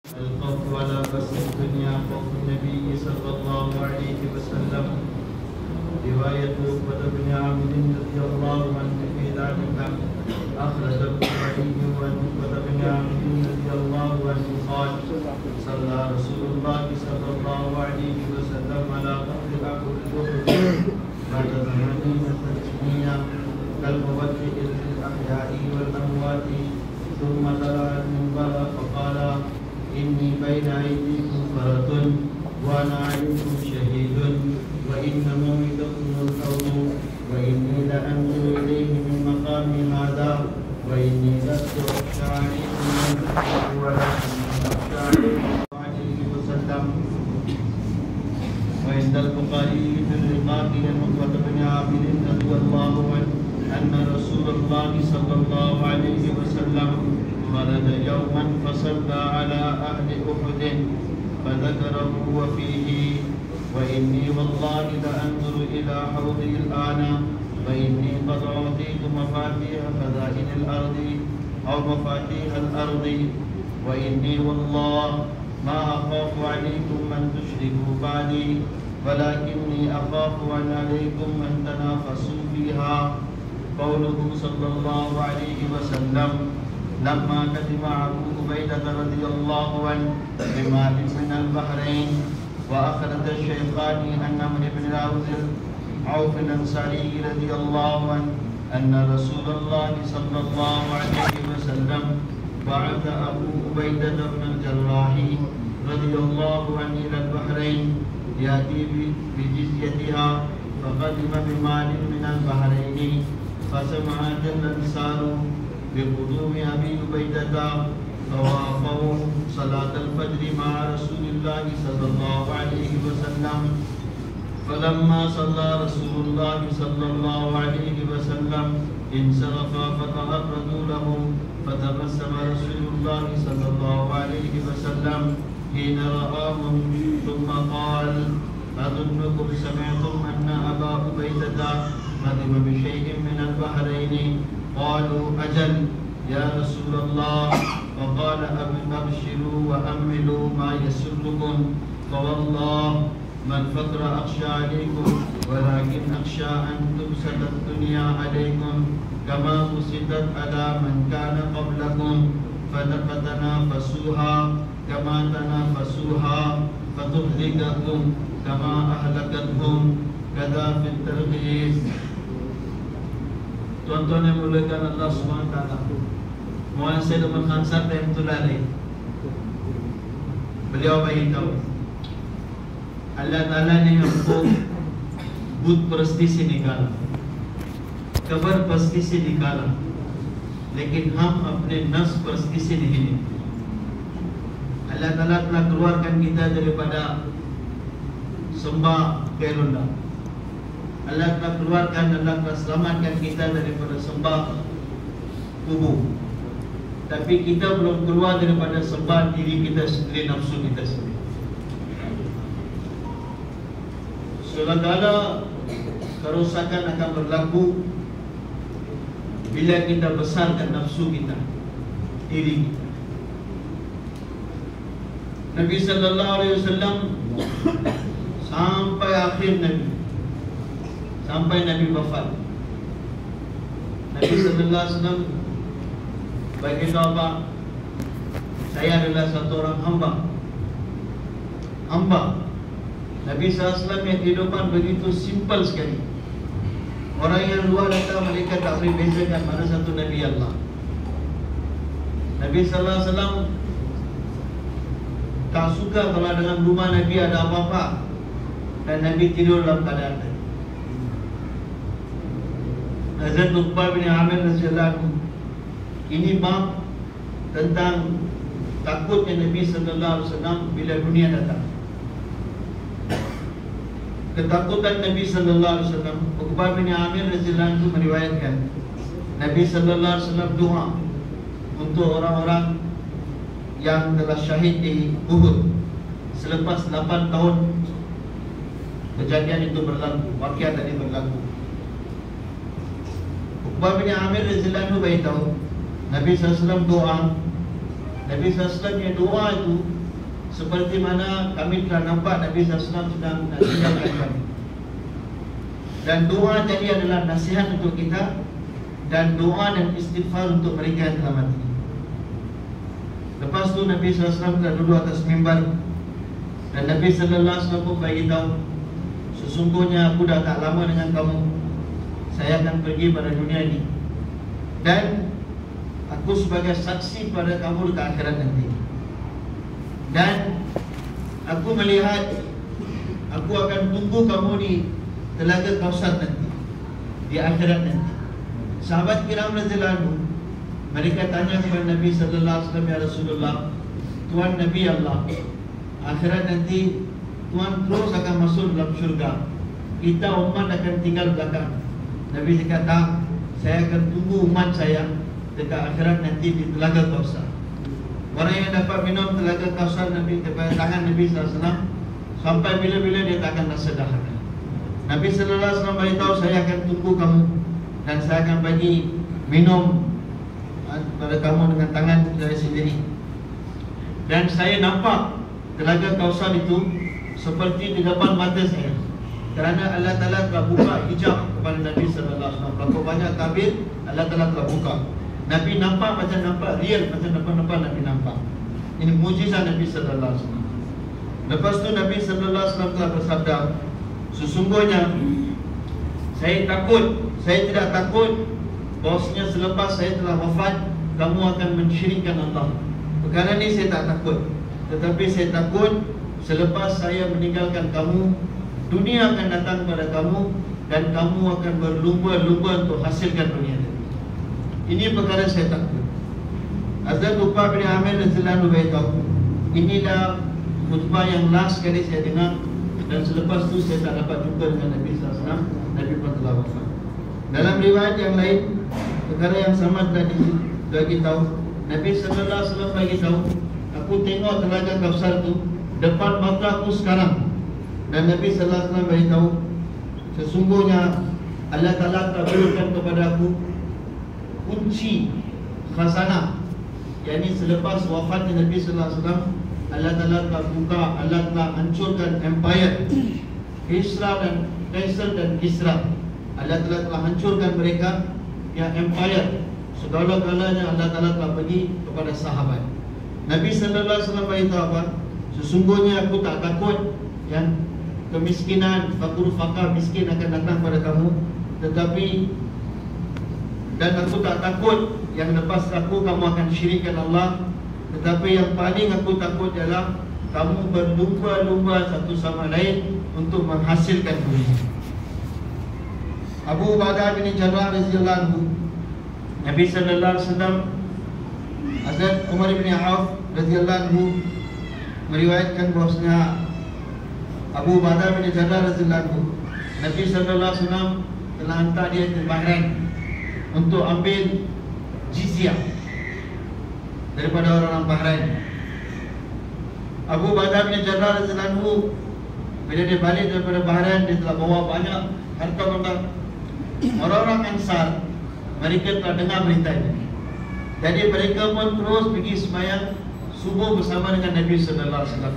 الخوف على بس الدنيا خوف النبي صلى الله عليه وسلم. رواية عقبة بن عامر رضي الله عنه في ذلك أخرج البخاري عن عقبة بن عامر رضي الله عنه قال: صلى رسول الله صلى الله عليه وسلم على قبر أحد بعد 80 كالموجه للأحياء والأموات، ثم طلع المنبر فقال: إني بين أيديكم فرط وأنا عليكم شهيد، وإن موعدكم الحوض، وإني لأنظر إليه من مقامي هذا، وإني لست أخشى عليكم من تشركوا ولكن أخشى عليه وسلم. وعند البخاري في الرقاق عن عقبة بن عامر رضي الله عنه أن رسول الله صلى الله عليه وسلم خرج يوما فصلى على أهل أحد فذكره وفيه: وإني والله لأنظر إلى حوضي الآن، وإني قد أعطيت مفاتيح خزائن الأرض أو مفاتيح الأرض، وإني والله ما أخاف عليكم من تشركوا بعدي، ولكني أخاف أن عليكم من تنافسوا فيها. قوله صلى الله عليه وسلم: لما قدم أبو عبيدة رضي الله عنه بمال من البحرين، وأخرج الشيخان عن عمرو بن عوف الأنصاري رضي الله عنه أن رسول الله صلى الله عليه وسلم بعث أبو عبيدة بن الجراح رضي الله عنه إلى البحرين يأتي بجزيتها، فقدم بمال من البحرين، فسمعت الأنصار بقدوم أبي عبيدة فوافوا صلاة الفجر مع رسول الله صلى الله عليه وسلم. فلما صلى رسول الله صلى الله عليه وسلم انصرف فتعرضوا له، فتبسم رسول الله صلى الله عليه وسلم حين رآهم ثم قال: أظنكم سمعتم أن أبا عبيدة قدم بشيء من البحرين؟ قالوا: أجل يا رسول الله. فقال: أبشروا وأملوا ما يسركم، فوالله ما الفقر أخشى عليكم، ولكن أخشى أن تبسط الدنيا عليكم كما بسطت على من كان قبلكم، فتنافسوها كما تنافسوها، فتهلككم كما أهلكتهم. كذا في الترغيب. Tuan-tuan yang dimuliakan Allah SWT, Muhammad Sayyidul Khansar rahmatullah alaih, beliau beritahu Allah Ta'ala ने हमको बुत परस्ती से निकाला, कबर परस्ती से निकाला, लेकिन हम अपने नफ्स परस्ती से नहीं निकले. Allah Ta'ala telah keluarkan kita daripada sembah Khairullah. Allah telah keluarkan, Allah telah selamatkan kita daripada sembah kubur. Tapi kita belum keluar daripada sembah diri kita sendiri, nafsu kita sendiri. Segala kerosakan akan berlaku bila kita besarkan nafsu kita, diri kita. Nabi sallallahu alaihi wasallam sampai akhir Nabi, sampai Nabi wafat, Nabi sallallahu alaihi wasallam berkata apa? Saya adalah satu orang hamba. Nabi sallallahu alaihi wasallam yang kehidupan begitu simple sekali. Orang yang luar datang, mereka tak boleh bezakan mana satu Nabi Allah. Nabi sallallahu alaihi wasallam tak suka kalau dalam rumah Nabi ada apa-apa dan Nabi tidur dalam keadaan tadi. Hazrat Uqbah bin Amir radhiyallahu anhu, ini bab tentang takutnya Nabi sallallahu alaihi wasallam bila dunia datang. Ketakutan Nabi sallallahu alaihi wasallam, Uqbah bin Amir radhiyallahu anhu meriwayatkan Nabi sallallahu alaihi wasallam doa untuk orang-orang yang telah syahid di Uhud selepas 8 tahun kejadian itu berlaku, waqiah tadi berlaku. Uqbah bin Amir radhiyallahu anhu beritahu Nabi sallallahu alaihi wasallam doa Nabi SAW punya doa itu seperti mana kami telah nampak Nabi SAW sedang menasihatkan kami. Dan doa jadi adalah nasihat untuk kita, dan doa dan istighfar untuk mereka yang telah mati. Lepas tu Nabi SAW telah duduk atas mimbar, dan Nabi SAW pun beritahu, sesungguhnya aku dah tak lama dengan kamu. Saya akan pergi pada dunia ini, dan aku sebagai saksi pada kamu dekat akhirat nanti. Dan aku melihat aku akan tunggu kamu di Telaga Kausar nanti, di akhirat nanti. Sahabat kiram radhiyallahu anhu, mereka tanya kepada Nabi sallallahu alaihi wasallam, ya Rasulullah, Tuhan Nabi Allah, akhirat nanti Tuhan terus akan masuk dalam syurga, kita umat akan tinggal belakang. Nabi kata, saya akan tunggu umat saya dekat akhirat nanti di Telaga Kausar. Orang yang dapat minum Telaga Kausar Nabi daripada tangan Nabi SAW, sampai bila-bila dia tak akan rasa dahaga. Nabi SAW beritahu, saya akan tunggu kamu, dan saya akan bagi minum pada kamu dengan tangan saya sendiri. Dan saya nampak Telaga Kausar itu seperti di depan mata saya, kerana Allah Ta'ala telah buka hijab kepada Nabi SAW. Berapa banyak tabir Allah Ta'ala telah buka. Nabi nampak macam nampak real, macam nampak Nabi nampak. Ini mujizat Nabi SAW. Lepas tu Nabi SAW telah bersabda, sesungguhnya saya tidak takut bahwasanya selepas saya telah wafat kamu akan mensyirikkan Allah. Perkara ini saya tak takut. Tetapi saya takut selepas saya meninggalkan kamu, dunia akan datang kepada kamu, dan kamu akan berlumba-lumba untuk hasilkan dunia ini. Ini perkara saya takut. Hazrat Uqbah bin Amir radhiyallahu anhu beritahu, inilah khutbah yang last kali saya dengar, dan selepas itu saya tak dapat jumpa dengan Nabi SAW. Nabi pun telah wafat. Dalam riwayat yang lain, perkara yang sama telah bagi tahu. Nabi SAW bagi tahu, aku tengok Telaga Kausar itu depan mata aku sekarang. Dan Nabi SAW bagi tahu, sesungguhnya Allah Ta'ala telah berikan kepada aku kunci khazanah, yakni selepas wafatnya Nabi sallallahu alaihi wasallam, Allah Ta'ala telah buka, Allah telah hancurkan empire Kisra dan Kaisar dan Kisra. Allah Ta'ala telah hancurkan mereka yang empire. Segala-galanya Allah Ta'ala telah bagi kepada sahabat. Nabi sallallahu alaihi wasallam beritahu apa? Sesungguhnya aku tak takut yang kemiskinan, fakir miskin akan datang pada kamu, tetapi dan aku tak takut yang lepas aku kamu akan syirikkan Allah, tetapi yang paling aku takut adalah kamu berlumba-lumba satu sama lain untuk menghasilkan dunia. Abu Ubaidah bin Jarrah radhiyallahu anhu, Nabi sallallahu alaihi wasallam, Hazrat Umar bin Auf radhiyallahu anhu meriwayatkan bahwasanya Abu Ubaidah bin Jarrah radhiyallahu anhu, Nabi sallallahu alaihi wasallam telah hantar dia ke Bahrain untuk ambil jizyah daripada orang-orang Bahrain. Abu Ubaidah bin Jarrah radhiyallahu anhu, bila dia balik daripada Bahrain, dia telah bawa banyak harta benda. Orang-orang Ansar, mereka telah dengar berita ini, jadi mereka pun terus pergi sembahyang subuh bersama dengan Nabi sallallahu alaihi wasallam.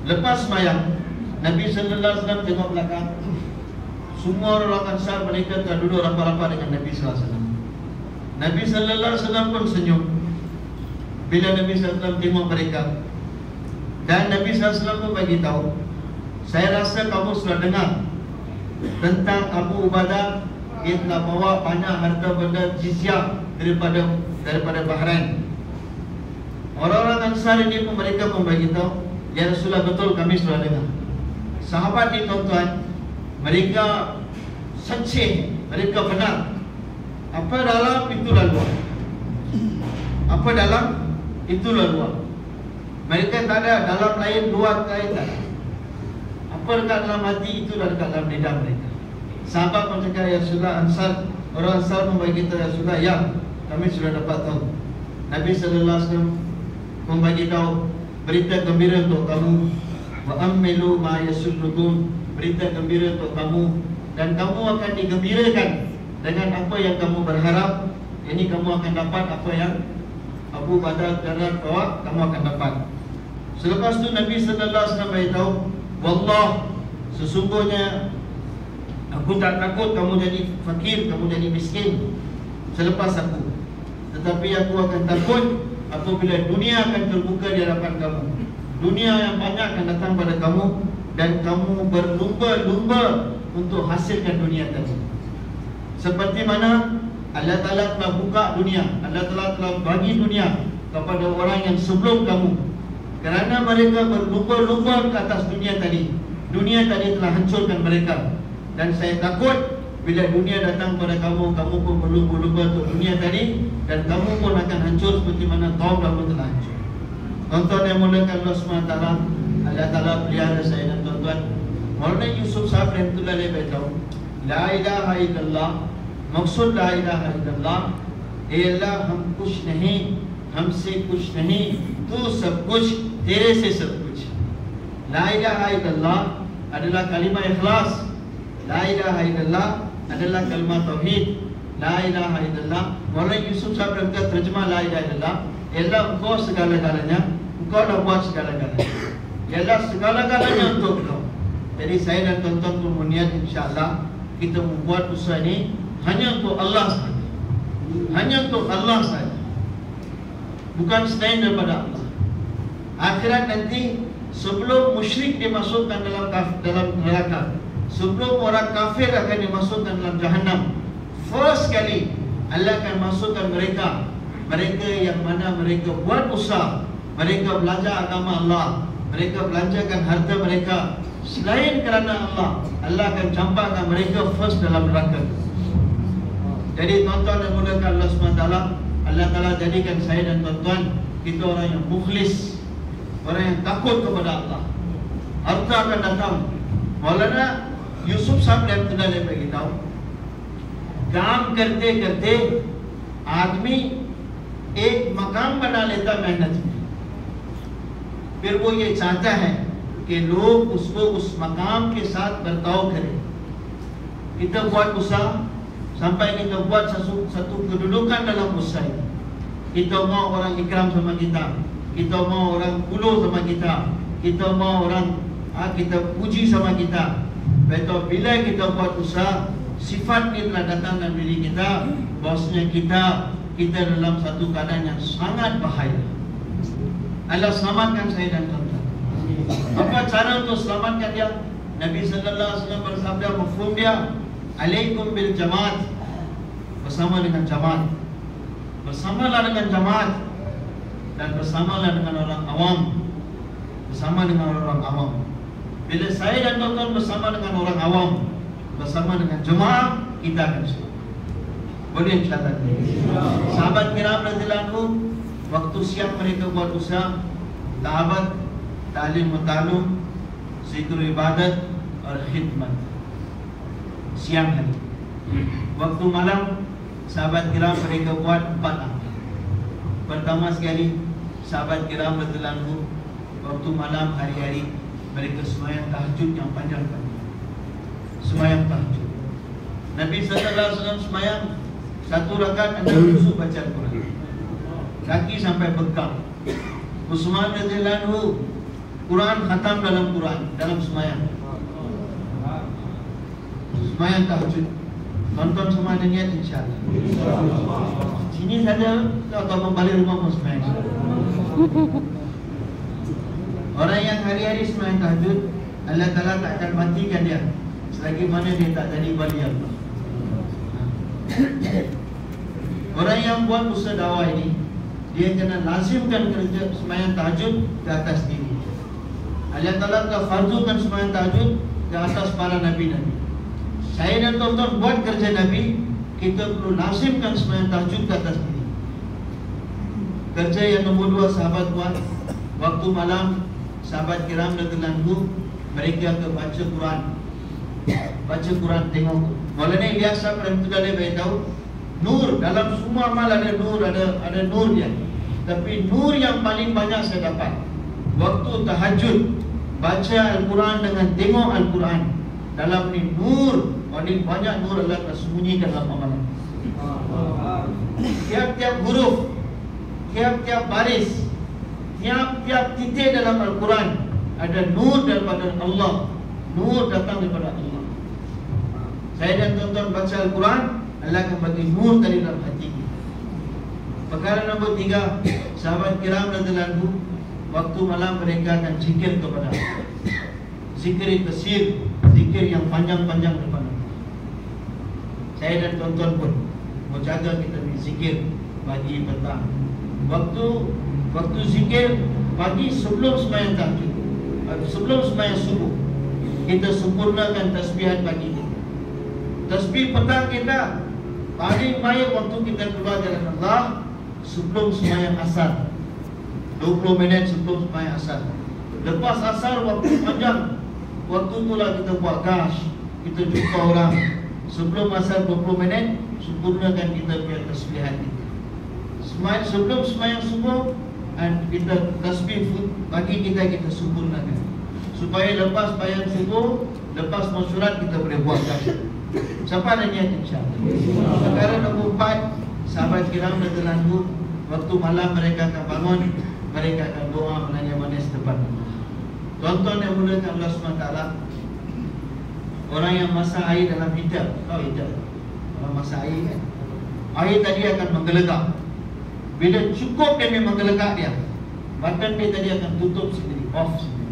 Lepas sembahyang, Nabi sallallahu alaihi wasallam tengok belakang, semua orang Ansar mereka telah duduk rapat-rapat dengan Nabi sallallahu alaihi wasallam. Nabi sallallahu alaihi wasallam pun senyum bila Nabi sallallahu alaihi wasallam tengok mereka. Dan Nabi sallallahu alaihi wasallam pun bagi tahu, saya rasa kamu sudah dengar tentang Abu Ubaidah, dia telah bawa banyak harta benda jizyah daripada Bahrain. Orang-orang Ansar ini pun mereka pun bagi tahu, ya Rasulullah, betul kami sudah dengar. Sahabat ini tuan-tuan, mereka seceh, mereka benar. Apa dalam itulah luar. Apa dalam itulah luar. Mereka tak ada dalam lain, luar lain tak ada. Apa dekat dalam hati, itulah dekat dalam lidah mereka. Sahabat pun cakap, ya Rasulullah, Ansar, orang Ansar pun bagi tahu, ya Rasulullah, ya kami sudah dapat tahu. Nabi sallallahu alaihi wasallam membagi tahu berita gembira untuk kamu, wa ammilu ma yasurrukum, berita gembira untuk kamu, dan kamu akan digembirakan dengan apa yang kamu berharap. Ini kamu akan dapat Abu Badal Darah bawa, kamu akan dapat. Selepas tu Nabi sallallahu alaihi wasallam beritahu, wallah, sesungguhnya aku tak takut kamu jadi fakir, kamu jadi miskin selepas aku. Tetapi aku akan takut apabila dunia akan terbuka di hadapan kamu. Dunia yang banyak akan datang pada kamu dan kamu berlumba-lumba untuk hasilkan dunia tadi. Seperti mana Allah Ta'ala telah buka dunia, Allah Ta'ala telah bagi dunia kepada orang yang sebelum kamu, kerana mereka berlumba-lumba ke atas dunia tadi. Dunia tadi telah hancurkan mereka. Dan saya takut bila dunia datang pada kamu, kamu pun berlumba-lumba untuk dunia tadi, dan kamu pun akan hancur seperti mana kaum kamu telah hancur. Tuan-tuan yang muliakan Allah SWT, Allah Ta'ala pelihara saya dan tuan-tuan. Maulana Yusuf Sahib rahmatullah alaihi beritahu, La ilaha illallah, maksud La ilaha illallah, Allah हम कुछ नहीं, हमसे कुछ नहीं, तू सब कुछ, तेरे से सब कुछ. La ilaha illallah adalah kalimah ikhlas. La ilaha illallah adalah kalimah tauhid. La ilaha illallah, Maulana Yusuf Sahib berkata terjemah La ilaha illallah, Allah engkau segala-galanya, engkau dah buat segala-galanya, ialah segala-galanya untuk engkau. Jadi saya dan tuan-tuan pun berniat insya-Allah kita membuat usaha ini hanya untuk Allah sahaja. Hanya untuk Allah sahaja, bukan selain daripada Allah. Akhirat nanti, sebelum musyrik dimasukkan dalam neraka, sebelum orang kafir akan dimasukkan dalam jahannam, first kali Allah akan masukkan mereka yang mana mereka buat usaha, mereka belajar agama Allah, mereka belanjakan harta mereka selain kerana Allah, Allah akan campakkan mereka first dalam neraka. Jadi tuan-tuan dan muliakan Allah SWT, Allah Ta'ala jadikan saya dan tuan-tuan kita orang yang mukhlis, orang yang takut kepada Allah. Harta akan datang. Maulana Yusuf Sahib rahmatullah alaihi beritahu, काम करते करते आदमी एक मकाम बना लेता मेहनत में, फिर वो ये चाहता है कि लोग उसको उस मकाम के साथ बर्ताव करें. Kita buat usaha sampai kita buat satu kedudukan dalam usaha itu. Kita mau orang ikram sama kita, kita mau orang puluh sama kita, kita mau orang kita puji sama kita. Betul, bila kita buat usaha, sifat ini telah datang dalam diri kita, bahwasanya kita dalam satu keadaan yang sangat bahaya. Allah selamatkan saya dan tuan-tuan. Apa cara untuk selamatkan dia? Nabi sallallahu alaihi wasallam bersabda, mafhum dia, alaikum bil jamaat, bersama dengan jamaat. Bersamalah dengan jamaat dan bersamalah dengan orang awam. Bersama dengan orang awam. Bila saya dan tuan-tuan bersama dengan orang awam, bersama dengan jemaah, kita akan selamat. Boleh insya-Allah. Sahabat kiram radhiyallahu anhu, waktu siang mereka buat usaha da'wat, ta'lim wa ta'lum, zikr ibadat dan khidmat. Siang hari. Waktu malam sahabat kiram mereka buat 4 amal. Pertama sekali, sahabat kiram radhiyallahu anhu waktu malam hari-hari mereka sembahyang tahajud yang panjang-panjang. Sembahyang tahajud. Nabi sallallahu alaihi wasallam sembahyang 1 rakaat Anda kusuk baca Al-Quran, kaki sampai bekam. Utsman radhiyallahu anhu Quran khatam dalam Quran, dalam sembahyang. Sembahyang tahajud. Tonton semua ada niat insya-Allah. Sini saja atau kembali rumah pun sembahyang. Orang yang hari-hari sembahyang tahajud, Allah Ta'ala tak akan matikan dia selagi mana dia tak jadi wali Allah. Orang yang buat usaha dakwah ini, dia kena lazimkan kerja sembahyang tahajud ke atas diri. Allah Ta'ala telah fardukan sembahyang tahajud ke atas para nabi-nabi. Saya dan tuan-tuan buat kerja Nabi, kita perlu lazimkan sembahyang tahajud ke atas diri. Kerja yang nombor 2 sahabat buat, waktu malam sahabat kiram radhiyallahu anhu mereka ke baca Quran. Baca Quran, tengok. Maulana Ilyas Sahib rahmatullah alaihi beritahu, nur dalam semua amal ada nur, ada nur dia. Tapi nur yang paling banyak saya dapat waktu tahajud, baca Al-Quran dengan tengok Al-Quran. Dalam ni nur, paling banyak nur Allah tersembunyikan dalam amalan. Tiap-tiap huruf, tiap-tiap baris, tiap-tiap titik dalam Al-Quran ada nur daripada Allah. Nur datang daripada Allah. Saya dan tuan-tuan baca Al-Quran, Allah akan bagi nur dari dalam hati kita. Perkara nombor 3, sahabat kiram radhiyallahu anhu, waktu malam mereka akan zikir kepada Allah. Zikir kasir, zikir yang panjang-panjang depan Allah. Saya dan tuan-tuan pun mau jaga kita ni zikir pagi petang. Waktu zikir pagi sebelum sembahyang tahajud, sebelum sembahyang subuh, kita sempurnakan tasbihan pagi kita. Tasbih petang kita paling baik waktu kita keluar jalan Allah sebelum sembahyang asar, 20 minit sebelum sembahyang asar. Lepas asar waktu panjang, waktu itulah kita buat gash, kita jumpa orang. Sebelum asar 20 minit, sempurnakan kita punya tasbihan kita. Sebelum sembahyang subuh, kita tasbih pagi kita sempurnakan, supaya lepas sembahyang subuh, lepas masyurat kita boleh buat gash. Siapa ada niat insya-Allah. Perkara nombor 4, sahabat kiram radhiyallahu anhu, waktu malam mereka akan bangun, mereka akan doa menanya manis depan Allah. Tuan-tuan yang muliakan Allah SWT, orang yang masak air dalam heater, tahu heater? Orang masak air kan, air tadi akan menggelegak. Bila cukup dia memang menggelegak dia, button dia tadi akan tutup sendiri, off sendiri.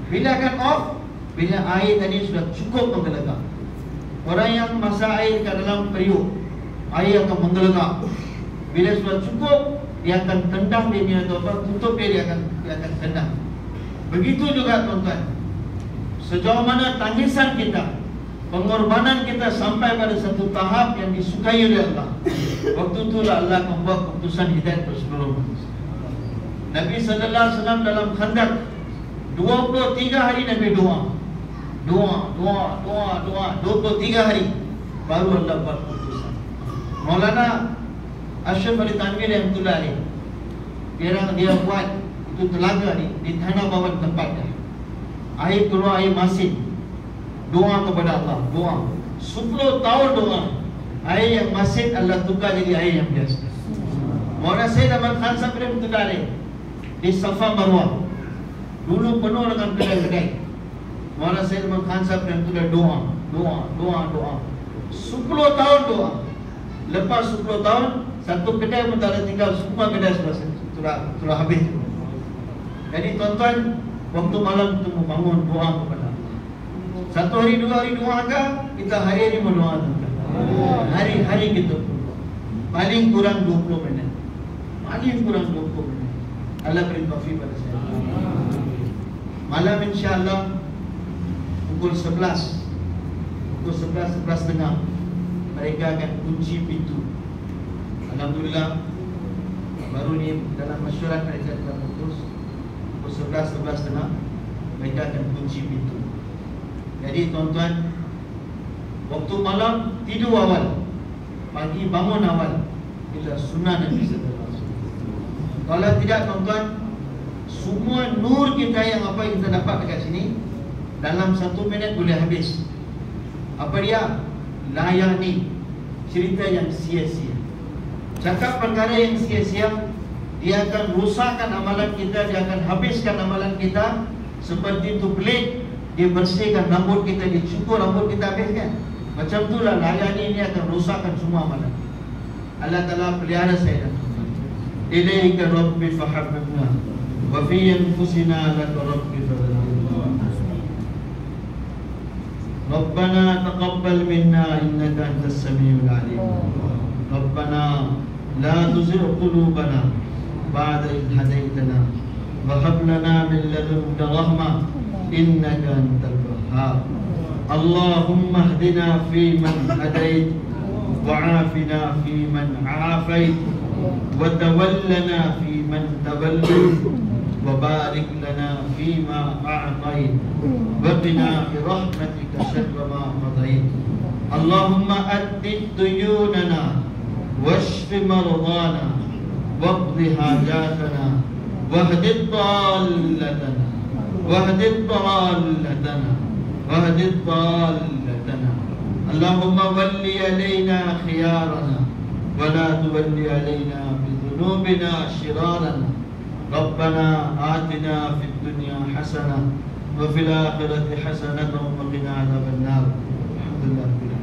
Bila akan off, bila air tadi sudah cukup menggelegak. Orang yang masak air kat dalam periuk, air akan menggelegak. Bila sudah cukup, dia akan tendang dia atau apa, tutup dia akan tendang. Begitu juga tuan-tuan, sejauh mana tangisan kita, pengorbanan kita sampai pada satu tahap yang disukai oleh Allah, waktu itulah Allah membuat keputusan hidayat untuk seluruh manusia. Nabi sallallahu alaihi wasallam dalam Khandaq 23 hari Nabi doa 23 hari baru Allah buat keputusan. Maulana Ashraf Ali Tanvir yang tulah ni, dia buat itu telaga ni di tanah bawah tempatnya. Air keluar, air masin. Doa kepada Allah, doa 10 tahun doa. Air yang masin Allah tukar jadi air yang biasa. Maulana Sayyid Ahmad Khan Sabri itu dari di Safa Marwah, dulu penuh dengan kedai-kedai. Maulana Sayyid Ahmad Khan Sabri itu doa 10 tahun doa. Lepas 10 tahun, satu kedai pun tak ada tinggal, semua kedai sudah habis. Jadi tuan-tuan, waktu malam kita membangun doa kepada Allah. 1 hari, 2 hari doa ke? Kita hari-hari berdoa tuan-tuan. Hari-hari kita berdoa. Paling kurang 20 minit. Paling kurang 20 minit. Allah beri taufik pada saya. Malam insya-Allah pukul 11, 11:30 mereka akan kunci pintu. Alhamdulillah, baru ni dalam masyarakat mereka telah putus. Pukul 11:30 mereka akan kunci pintu. Jadi tuan-tuan, waktu malam tidur awal, pagi bangun awal. Itulah sunnah Nabi sallallahu alaihi wasallam. Kalau tidak tuan-tuan, semua nur kita yang apa yang kita dapat dekat sini dalam 1 minit boleh habis. Apa dia? Layani cerita yang sia-sia. Cakap perkara yang sia-sia, dia akan rusakkan amalan kita, dia akan habiskan amalan kita. Seperti tu pelik, dia bersihkan rambut kita, dia cukur rambut kita habis kan. Macam itulah layani ini akan rusakkan semua amalan. Allah Ta'ala pelihara saya dan tuan. Ilaika Rabbi fahabbibna wa fi anfusina laka Rabbi fadhna. Rabbana taqabbal minna innaka antas samiul alim. Rabbana la tuzigh qulubana ba'da idh hadaytana wa hab lana min ladunka rahmah innaka antal wahhab. Allahumma ihdina fi man hadayt wa 'afina fi man 'afayt wa tawallana fi man tawallayt wa barik lana fi ma a'tayt wa qina bi rahmatika sharra ma qadayt. Allahumma addid duyunana washfi maradana waqdi hajatana wahdid dallatana wahdid dallatana wahdid dallatana. Allahumma walli alaina khiyarana wa la tuwalli alaina bi ذنوبنا شرارنا ربنا آتنا في الدنيا حسنة وفي الآخرة حسنة وقنا عذاب النار الحمد لله.